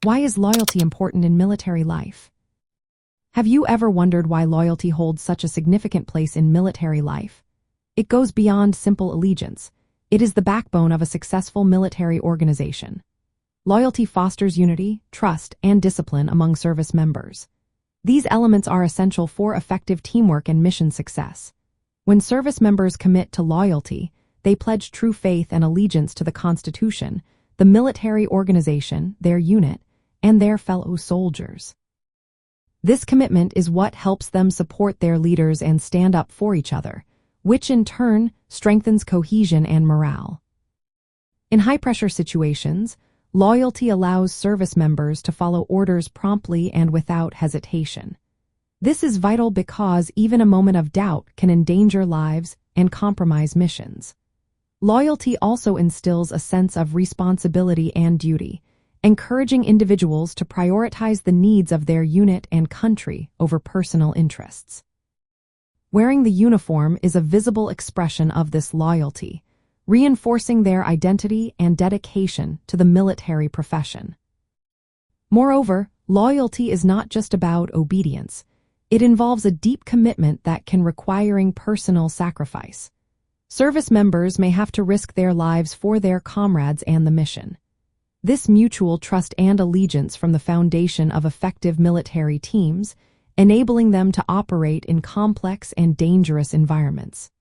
Why is loyalty important in military life? Have you ever wondered why loyalty holds such a significant place in military life? It goes beyond simple allegiance. It is the backbone of a successful military organization. Loyalty fosters unity, trust, and discipline among service members. These elements are essential for effective teamwork and mission success. When service members commit to loyalty, they pledge true faith and allegiance to the Constitution, the military organization, their unit, and their fellow soldiers. This commitment is what helps them support their leaders and stand up for each other, which in turn strengthens cohesion and morale. In high-pressure situations, loyalty allows service members to follow orders promptly and without hesitation. This is vital because even a moment of doubt can endanger lives and compromise missions. Loyalty also instills a sense of responsibility and duty, encouraging individuals to prioritize the needs of their unit and country over personal interests. Wearing the uniform is a visible expression of this loyalty, reinforcing their identity and dedication to the military profession. Moreover, loyalty is not just about obedience. It involves a deep commitment that can require personal sacrifice. Service members may have to risk their lives for their comrades and the mission. This mutual trust and allegiance form the foundation of effective military teams, enabling them to operate in complex and dangerous environments.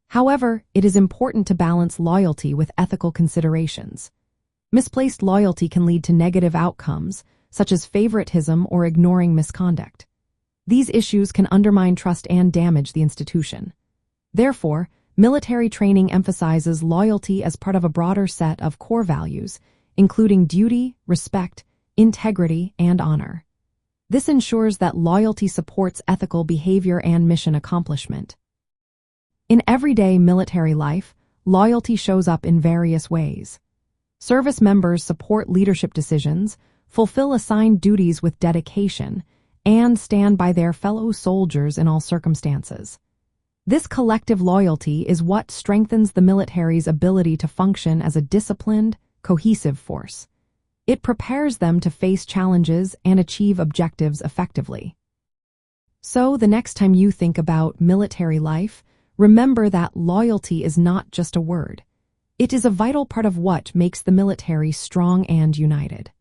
However, it is important to balance loyalty with ethical considerations. Misplaced loyalty can lead to negative outcomes, such as favoritism or ignoring misconduct. These issues can undermine trust and damage the institution. Therefore, military training emphasizes loyalty as part of a broader set of core values, including duty, respect, integrity, and honor. This ensures that loyalty supports ethical behavior and mission accomplishment. In everyday military life, loyalty shows up in various ways. Service members support leadership decisions, fulfill assigned duties with dedication, and stand by their fellow soldiers in all circumstances. This collective loyalty is what strengthens the military's ability to function as a disciplined, cohesive force. It prepares them to face challenges and achieve objectives effectively. So, the next time you think about military life, remember that loyalty is not just a word. It is a vital part of what makes the military strong and united.